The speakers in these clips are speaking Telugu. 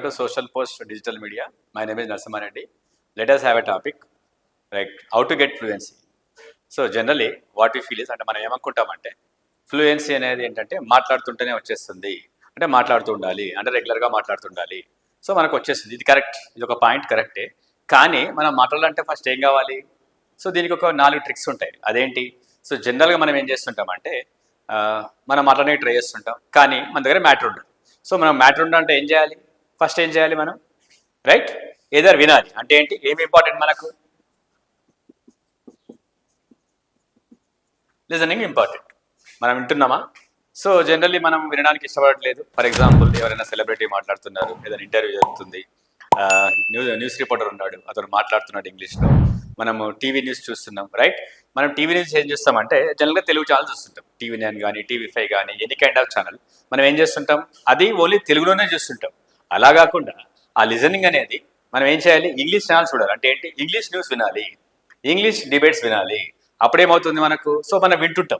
Welcome to Social Post Digital Media. My name is Narasimha Reddy. Let us have a topic like how to get fluency. So generally what you feel is అంటే మనం ఏమనుకుంటామంటే ఫ్లూయెన్సీ అనేది ఏంటంటే మాట్లాడుతుంటేనే వచ్చేస్తుంది, అంటే మాట్లాడుతూ ఉండాలి, అంటే రెగ్యులర్గా మాట్లాడుతుండాలి. సో మనకు వచ్చేస్తుంది, ఇది కరెక్ట్, ఇది ఒక పాయింట్ కరెక్టే. కానీ మనం మాట్లాడాలంటే ఫస్ట్ ఏం కావాలి? సో దీనికి ఒక 4 ట్రిక్స్ ఉంటాయి. అదేంటి? సో జనరల్గా మనం ఏం చేస్తుంటామంటే మనం మాట్లాడే ట్రై చేస్తుంటాం, కానీ మన దగ్గర మ్యాటర్ ఉండదు. సో మనం మ్యాటర్ ఉండాలంటే ఏం చేయాలి? ఫస్ట్ ఏం చేయాలి మనం? రైట్, ఏదర్ వినాలి. అంటే ఏంటి, ఏమి ఇంపార్టెంట్ మనకు? Listening important. మనం వింటున్నామా? సో జనరల్లీ మనం వినడానికి ఇష్టపడట్లేదు. ఫర్ ఎగ్జాంపుల్, ఎవరైనా సెలబ్రిటీ మాట్లాడుతున్నారు, ఏదైనా ఇంటర్వ్యూ జరుగుతుంది, న్యూస్ రిపోర్టర్ ఉన్నాడు, అతను మాట్లాడుతున్నాడు ఇంగ్లీష్లో, మనము టీవీ న్యూస్ చూస్తున్నాం. రైట్, మనం టీవీ న్యూస్ ఏం చూస్తామంటే జనరల్గా తెలుగు ఛానల్ చూస్తుంటాం. టీవీ9 కానీ టీవీ5 కానీ ఎనీ కైండ్ ఆఫ్ ఛానల్ మనం ఏం చేస్తుంటాం, అది ఓన్లీ తెలుగులోనే చూస్తుంటాం. అలా కాకుండా ఆ లిజనింగ్ అనేది మనం ఏం చేయాలి? ఇంగ్లీష్ ఛానల్స్ చూడాలి. అంటే ఏంటి? ఇంగ్లీష్ న్యూస్ వినాలి, ఇంగ్లీష్ డిబేట్స్ వినాలి. అప్పుడేమవుతుంది మనకు? సో మనం వింటుంటాం.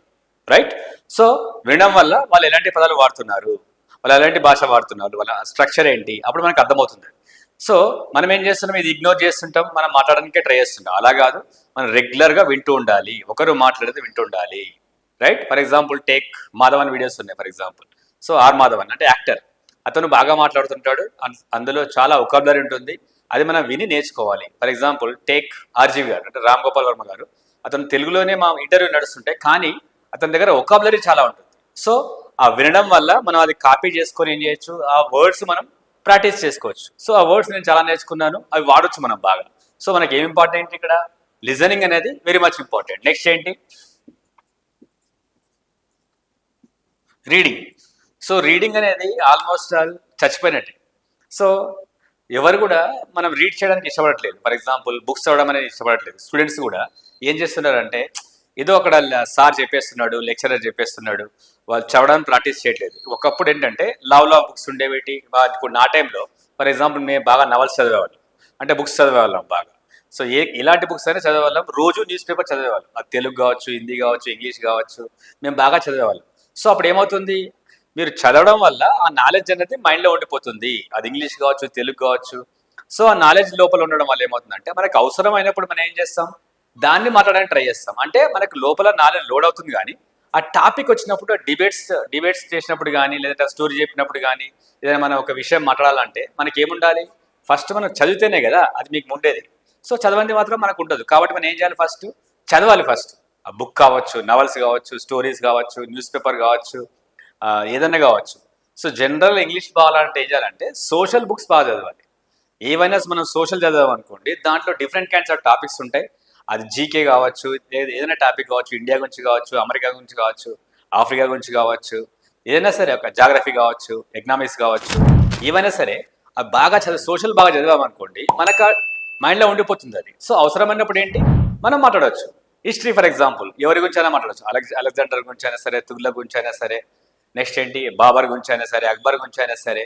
రైట్, సో వినడం వల్ల వాళ్ళు ఎలాంటి పదాలు వాడుతున్నారు, వాళ్ళు ఎలాంటి భాష వాడుతున్నారు, వాళ్ళ స్ట్రక్చర్ ఏంటి, అప్పుడు మనకు అర్థమవుతుంది. సో మనం ఏం చేస్తున్నాం, ఇది ఇగ్నోర్ చేస్తుంటాం, మనం మాట్లాడడానికే ట్రై చేస్తుంటాం. అలా కాదు, మనం రెగ్యులర్గా వింటూ ఉండాలి, ఒకరు మాట్లాడితే వింటూ ఉండాలి. Right, for example take Madhavan videos ఉన్నాయి. For example, so R Madhavan అంటే యాక్టర్, అతను బాగా మాట్లాడుతుంటాడు, అందులో చాలా ఒకాబులరీ ఉంటుంది, అది మనం విని నేర్చుకోవాలి. ఫర్ ఎగ్జాంపుల్ టేక్ ఆర్జీవి గారు అంటే రామ్ గోపాల్ వర్మ గారు, అతను తెలుగులోనే మా ఇంటర్వ్యూ నడుస్తుంటే, కానీ అతని దగ్గర ఒకాబులరీ చాలా ఉంటుంది. సో ఆ వినడం వల్ల మనం అది కాపీ చేసుకొని ఏం చేయొచ్చు, ఆ వర్డ్స్ మనం ప్రాక్టీస్ చేసుకోవచ్చు. సో ఆ వర్డ్స్ నేను చాలా నేర్చుకున్నాను, అవి వాడొచ్చు మనం బాగా. సో మనకి ఏం ఇంపార్టెంట్ ఇక్కడ? లిజనింగ్ అనేది వెరీ మచ్ ఇంపార్టెంట్. నెక్స్ట్ ఏంటి? రీడింగ్. సో రీడింగ్ అనేది ఆల్మోస్ట్ చచ్చిపోయినట్టే. సో ఎవరు కూడా మనం రీడ్ చేయడానికి ఇష్టపడట్లేదు. ఫర్ ఎగ్జాంపుల్ బుక్స్ చదవడం అనేది ఇష్టపడట్లేదు. స్టూడెంట్స్ కూడా ఏం చేస్తున్నారంటే, ఏదో అక్కడ సార్ చెప్పేస్తున్నాడు, లెక్చరర్ చెప్పేస్తున్నాడు, వాళ్ళు చదవడానికి ప్రాక్టీస్ చేయట్లేదు. ఒకప్పుడు ఏంటంటే లవ్ బుక్స్ ఉండేవి. ఇప్పుడు నా టైంలో ఫర్ ఎగ్జాంపుల్ మేము బాగా నవల్స్ చదివేవాళ్ళం, అంటే బుక్స్ చదివేవాళ్ళం బాగా. సో ఇలాంటి బుక్స్ అయినా చదివేవాళ్ళం. రోజు న్యూస్ పేపర్ చదివేవాళ్ళం, అది తెలుగు కావచ్చు, హిందీ కావచ్చు, ఇంగ్లీష్ కావచ్చు, మేము బాగా చదివేవాళ్ళం. సో అప్పుడు ఏమవుతుంది, మీరు చదవడం వల్ల ఆ నాలెడ్జ్ అనేది మైండ్లో ఉండిపోతుంది, అది ఇంగ్లీష్ కావచ్చు, తెలుగు కావచ్చు. సో ఆ నాలెడ్జ్ లోపల ఉండడం వల్ల ఏమవుతుందంటే, మనకు అవసరమైనప్పుడు మనం ఏం చేస్తాం, దాన్ని మాట్లాడడానికి ట్రై చేస్తాం. అంటే మనకు లోపల నాలెడ్జ్ లోడ్ అవుతుంది, కానీ ఆ టాపిక్ వచ్చినప్పుడు డిబేట్స్ చేసినప్పుడు కానీ, లేదంటే స్టోరీ చెప్పినప్పుడు కానీ, ఏదైనా మనం ఒక విషయం మాట్లాడాలంటే మనకి ఏముండాలి? ఫస్ట్ మనం చదివితేనే కదా అది మీకు ఉండేది. సో చదవండి మాత్రం మనకు ఉండదు. కాబట్టి మనం ఏం చేయాలి? ఫస్ట్ చదవాలి. ఫస్ట్ ఆ బుక్ కావచ్చు, నవల్స్ కావచ్చు, స్టోరీస్ కావచ్చు, న్యూస్ పేపర్ కావచ్చు, ఏదన్నా కావచ్చు. సో జనరల్ ఇంగ్లీష్ బాగాలంటే ఏం చేయాలంటే సోషల్ బుక్స్ బాగా చదవాలి. ఏవైనా మనం సోషల్ చదివాం అనుకోండి, దాంట్లో డిఫరెంట్ కైండ్స్ ఆఫ్ టాపిక్స్ ఉంటాయి. అది జీకే కావచ్చు, ఏదైనా టాపిక్ కావచ్చు, ఇండియా గురించి కావచ్చు, అమెరికా గురించి కావచ్చు, ఆఫ్రికా గురించి కావచ్చు, ఏదైనా సరే, ఒక జాగ్రఫీ కావచ్చు, ఎకనామిక్స్ కావచ్చు, ఏవైనా సరే అది బాగా సోషల్ బాగా చదివాం అనుకోండి, మనకు మైండ్లో ఉండిపోతుంది అది. సో అవసరమైనప్పుడు ఏంటి, మనం మాట్లాడవచ్చు. హిస్టరీ ఫర్ ఎగ్జాంపుల్ ఎవరి గురించి అయినా మాట్లాడవచ్చు. అలెగ్జాండర్ గురించి అయినా సరే, తుగ్లక్ గురించి అయినా సరే, నెక్స్ట్ ఏంటి, బాబర్ గురించి అయినా సరే, అక్బర్ గురించి అయినా సరే,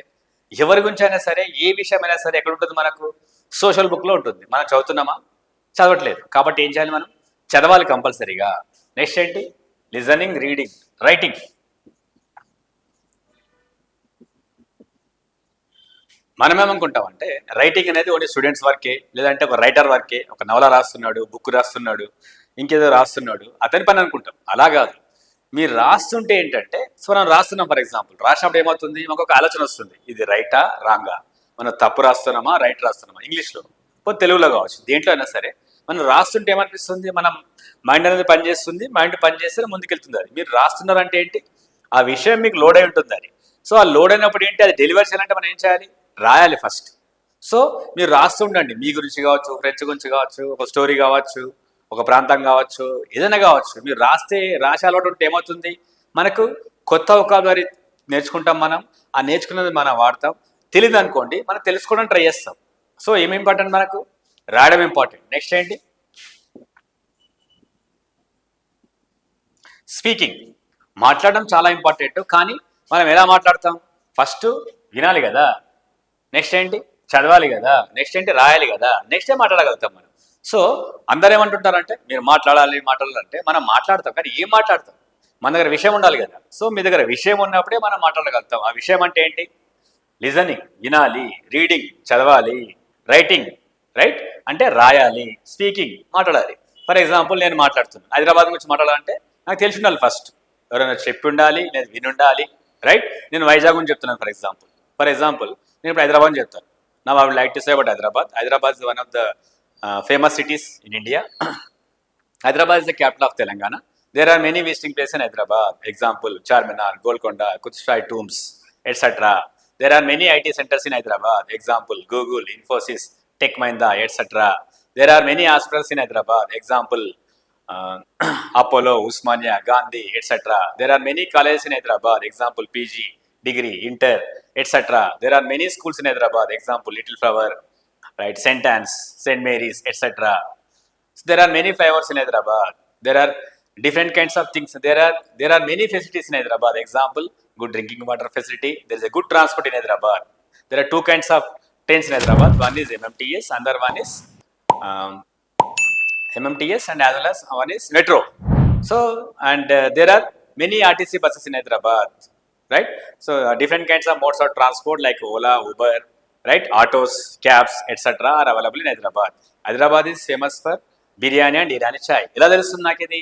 ఎవరి గురించి అయినా సరే, ఏ విషయమైనా సరే ఎక్కడ ఉంటుంది మనకు? సోషల్ బుక్లో ఉంటుంది. మనం చదువుతున్నామా? చదవట్లేదు. కాబట్టి ఏం చేయాలి? మనం చదవాలి కంపల్సరీగా. నెక్స్ట్ ఏంటి? Listening, reading, writing. మనం ఏమనుకుంటామంటే రైటింగ్ అనేది ఓన్లీ స్టూడెంట్స్ వర్కే, లేదంటే ఒక రైటర్ వర్కే, ఒక నవల రాస్తున్నాడు, బుక్ రాస్తున్నాడు, ఇంకేదో రాస్తున్నాడు, అతని పని అనుకుంటాం. అలా కాదు. మీరు రాస్తుంటే ఏంటంటే, సో మనం రాస్తున్నాం, ఫర్ ఎగ్జాంపుల్ రాసినప్పుడు ఏమవుతుంది, మాకు ఒక ఆలోచన వస్తుంది, ఇది రైటా రాంగా, మనం తప్పు రాస్తున్నామా రైట్ రాస్తున్నామా, ఇంగ్లీష్లో పోతే తెలుగులో కావచ్చు, దేంట్లో అయినా సరే మనం రాస్తుంటే ఏమనిపిస్తుంది, మనం మైండ్ అనేది పనిచేస్తుంది, మైండ్ పనిచేస్తే ముందుకెళ్తుంది. అది మీరు రాస్తున్నారంటే ఏంటి, ఆ విషయం మీకు లోడ్ అయి ఉంటుంది అది. సో ఆ లోడ్ అయినప్పుడు ఏంటి, అది డెలివర్ చేయాలంటే మనం ఏం చేయాలి? రాయాలి ఫస్ట్. సో మీరు రాస్తుండండి, మీ గురించి కావచ్చు, ఫ్రెండ్స్ గురించి కావచ్చు, ఒక స్టోరీ కావచ్చు, ఒక ప్రాంతం కావచ్చు, ఏదైనా కావచ్చు. మీరు రాసే అలవాటు ఉంటే ఏమవుతుంది, మనకు కొత్త ఒకాబులరీ నేర్చుకుంటాం. మనం ఆ నేర్చుకున్నది మనం వాడతాం. తెలియదు అనుకోండి, మనం తెలుసుకోవడానికి ట్రై చేస్తాం. సో ఏమి ఇంపార్టెంట్, మనకు రాయడం ఇంపార్టెంట్. నెక్స్ట్ ఏంటి? స్పీకింగ్. మాట్లాడడం చాలా ఇంపార్టెంట్, కానీ మనం ఎలా మాట్లాడతాం? ఫస్ట్ వినాలి కదా, నెక్స్ట్ ఏంటి, చదవాలి కదా, నెక్స్ట్ ఏంటి, రాయాలి కదా, నెక్స్ట్ ఏం మాట్లాడగలుగుతాం మనం. సో అందరు ఏమంటుంటారంటే, మీరు మాట్లాడాలంటే మనం మాట్లాడతాం, కానీ ఏం మాట్లాడతాం? మన దగ్గర విషయం ఉండాలి కదా. సో మీ దగ్గర విషయం ఉన్నప్పుడే మనం మాట్లాడగలుగుతాం. ఆ విషయం అంటే ఏంటి? లిజనింగ్ వినాలి, రీడింగ్ చదవాలి, రైటింగ్ రైట్ అంటే రాయాలి, స్పీకింగ్ మాట్లాడాలి. ఫర్ ఎగ్జాంపుల్ నేను మాట్లాడుతున్నాను, హైదరాబాద్ గురించి మాట్లాడాలంటే నాకు తెలిసి ఉండాలి ఫస్ట్, ఎవరైనా చెప్పి ఉండాలి, నేను విని ఉండాలి, రైట్. నేను వైజాగ్ గురించి చెప్తున్నాను ఫర్ ఎగ్జాంపుల్ నేను ఇప్పుడు హైదరాబాద్ అని చెప్తాను. నా I would like to say about Hyderabad is one of the famous cities in India. Hyderabad is the capital of Telangana. There are many visiting places in Hyderabad. Example, Charminar, Golconda, Kutushrai tombs, etc. There are many IT centers in Hyderabad. Example, Google, Infosys, Tech Mahindra, etc. There are many hospitals in Hyderabad. Example, Apollo, Usmania, Gandhi, etc. There are many colleges in Hyderabad. Example, PG, degree, inter, etc. There are many schools in Hyderabad. Example, Little Flower, right, St. Anne's, St. Mary's, etc. So there are many flavors in Hyderabad. There are different kinds of things. There are many facilities in Hyderabad. Example, good drinking water facility. There is a good transport in Hyderabad. There are two kinds of trains in Hyderabad. One is MMTS, another one is um, MMTS, and as well as one is metro. So and there are many RTC buses in Hyderabad, right? So different kinds of modes of transport like Ola, Uber, right? Autos, cabs, etc. are available in Hyderabad. Hyderabad is famous for biryani and Irani chai. ఎలా తెలుస్తుంది నాకు ఇది?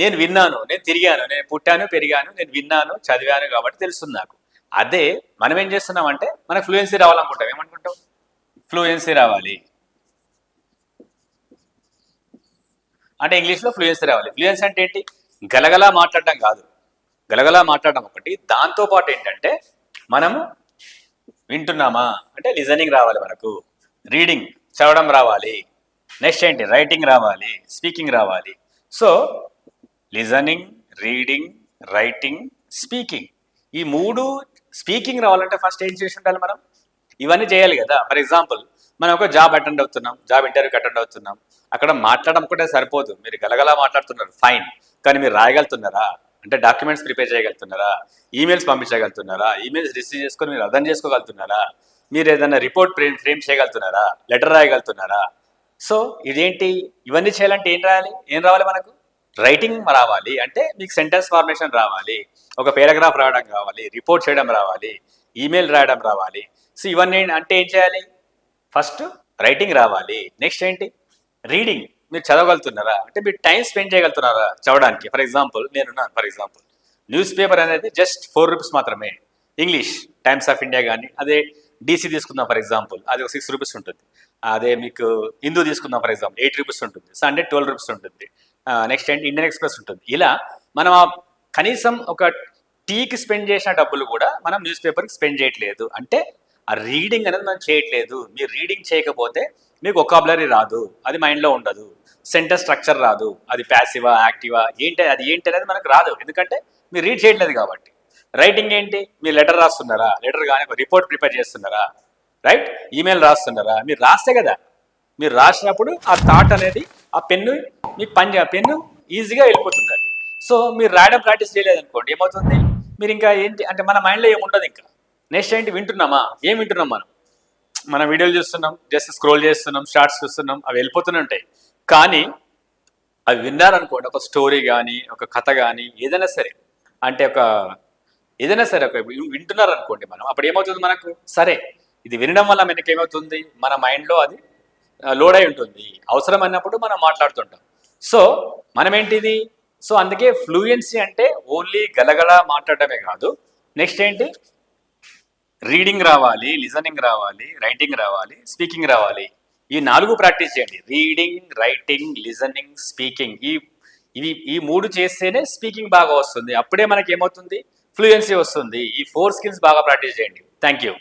నేను విన్నాను, నేను తిరిగాను, నేను పుట్టాను పెరిగాను, నేను విన్నాను చదివాను కాబట్టి తెలుస్తుంది నాకు. అదే మనం ఏం చేస్తున్నామంటే మనకు ఫ్లూయెన్సీ రావాలనుకుంటాం. ఏమనుకుంటాం? ఫ్లూయెన్సీ రావాలి అంటే ఇంగ్లీష్లో ఫ్లూయెన్సీ రావాలి. ఫ్లూయెన్సీ అంటే ఏంటి? గలగలా మాట్లాడడం కాదు. గలగలా మాట్లాడడం ఒకటి, దాంతోపాటు ఏంటంటే మనము వింటున్నామా అంటే లిజనింగ్ రావాలి, మనకు రీడింగ్ చదవడం రావాలి, నెక్స్ట్ ఏంటి రైటింగ్ రావాలి, స్పీకింగ్ రావాలి. So listening, reading, writing, speaking, ఈ మూడు. స్పీకింగ్ రావాలంటే ఫస్ట్ ఏం చేసి ఉండాలి? మనం ఇవన్నీ చేయాలి కదా. ఫర్ ఎగ్జాంపుల్ మనం ఒక జాబ్ ఇంటర్వ్యూకి అటెండ్ అవుతున్నాం. అక్కడ మాట్లాడడం కూడా సరిపోదు, మీరు గలగలా మాట్లాడుతున్నారు ఫైన్, కానీ మీరు రాయగలుగుతున్నారా అంటే డాక్యుమెంట్స్ ప్రిపేర్ చేయగలుగుతున్నారా, ఈమెయిల్స్ పంపించగలుగుతున్నారా, ఈమెయిల్స్ రిసీవ్ చేసుకొని మీరు అర్థం చేసుకోగలుగుతున్నారా, మీరు ఏదైనా రిపోర్ట్ ఫ్రేమ్ చేయగలుగుతున్నారా, లెటర్ రాయగలుగుతున్నారా. సో ఇదేంటి? ఇవన్నీ చేయాలంటే ఏం రావాలి మనకు? రైటింగ్ రావాలి, అంటే మీకు సెంటెన్స్ ఫార్మేషన్ రావాలి, ఒక పారాగ్రాఫ్ రాయడం కావాలి, రిపోర్ట్ చేయడం రావాలి, ఈమెయిల్ రాయడం రావాలి. సో ఇవన్నీ అంటే ఏం చేయాలి? ఫస్ట్ రైటింగ్ రావాలి. నెక్స్ట్ ఏంటి? రీడింగ్. మీరు చదవగలుగుతున్నారా అంటే మీరు టైం స్పెండ్ చేయగలుగుతున్నారా చదవడానికి. ఫర్ ఎగ్జాంపుల్ న్యూస్ పేపర్ అనేది జస్ట్ 4 రూపీస్ మాత్రమే. ఇంగ్లీష్ టైమ్స్ ఆఫ్ ఇండియా కానీ, అదే డీసీ తీసుకుందాం ఫర్ ఎగ్జాంపుల్, అది ఒక 6 రూపీస్ ఉంటుంది. అదే మీకు హిందూ తీసుకుందాం ఫర్ ఎగ్జాంపుల్ 8 రూపీస్ ఉంటుంది. సండే 12 రూపీస్ ఉంటుంది. నెక్స్ట్ ఏంటి? ఇండియన్ ఎక్స్ప్రెస్ ఉంటుంది. ఇలా మనం కనీసం ఒక టీకి స్పెండ్ చేసిన డబ్బులు కూడా మనం న్యూస్ పేపర్కి స్పెండ్ చేయట్లేదు. అంటే ఆ రీడింగ్ అనేది మనం చేయట్లేదు. మీరు రీడింగ్ చేయకపోతే మీకు వొకాబులరీ రాదు, అది మైండ్లో ఉండదు, సెంటెన్స్ స్ట్రక్చర్ రాదు, అది ప్యాసివా యాక్టివా ఏంటి అనేది మనకు రాదు, ఎందుకంటే మీరు రీడ్ చేయట్లేదు కాబట్టి. రైటింగ్ ఏంటి? మీరు లెటర్ రాస్తున్నారా, లెటర్ కానీ రిపోర్ట్ ప్రిపేర్ చేస్తున్నారా, రైట్, ఈమెయిల్ రాస్తున్నారా, మీరు రాస్తే కదా. మీరు రాసినప్పుడు ఆ థాట్ అనేది ఆ పెన్ను మీకు పెన్ను ఈజీగా వెళ్ళిపోతుంది అది. సో మీరు రాయడం ప్రాక్టీస్ చేయలేదనుకోండి, ఏమవుతుంది? మీరు ఇంకా ఏంటి అంటే మన మైండ్లో ఏముండదు. ఇంకా నెక్స్ట్ ఏంటి? వింటున్నామా? ఏం వింటున్నాం మనం వీడియోలు చూస్తున్నాం, జస్ట్ స్క్రోల్ చేస్తున్నాం, షార్ట్స్ చూస్తున్నాం, అవి వెళ్ళిపోతూనే ఉంటాయి. కానీ అవి విన్నారనుకోండి, ఒక స్టోరీ కానీ, ఒక కథ కానీ, ఏదైనా సరే ఒక వింటున్నారనుకోండి మనం, అప్పుడు ఏమవుతుంది మనకు? సరే, ఇది వినడం వల్ల మనకి ఏమవుతుంది? మన మైండ్లో అది లోడ్ అయి ఉంటుంది, అవసరం అన్నప్పుడు మనం మాట్లాడుతుంటాం. సో మనం ఏంటిది? సో అందుకే ఫ్లూయెన్సీ అంటే ఓన్లీ గలగల మాట్లాడటమే కాదు. నెక్స్ట్ ఏంటి? రీడింగ్ రావాలి, లిజనింగ్ రావాలి, రైటింగ్ రావాలి, స్పీకింగ్ రావాలి. ఈ 4 ప్రాక్టీస్ చేయండి. Reading, writing, listening, speaking. ఈ 3 చేస్తేనే స్పీకింగ్ బాగా వస్తుంది. అప్పుడే మనకి ఏమవుతుంది? ఫ్లూయెన్సీ వస్తుంది. ఈ 4 స్కిల్స్ బాగా ప్రాక్టీస్ చేయండి. Thank you.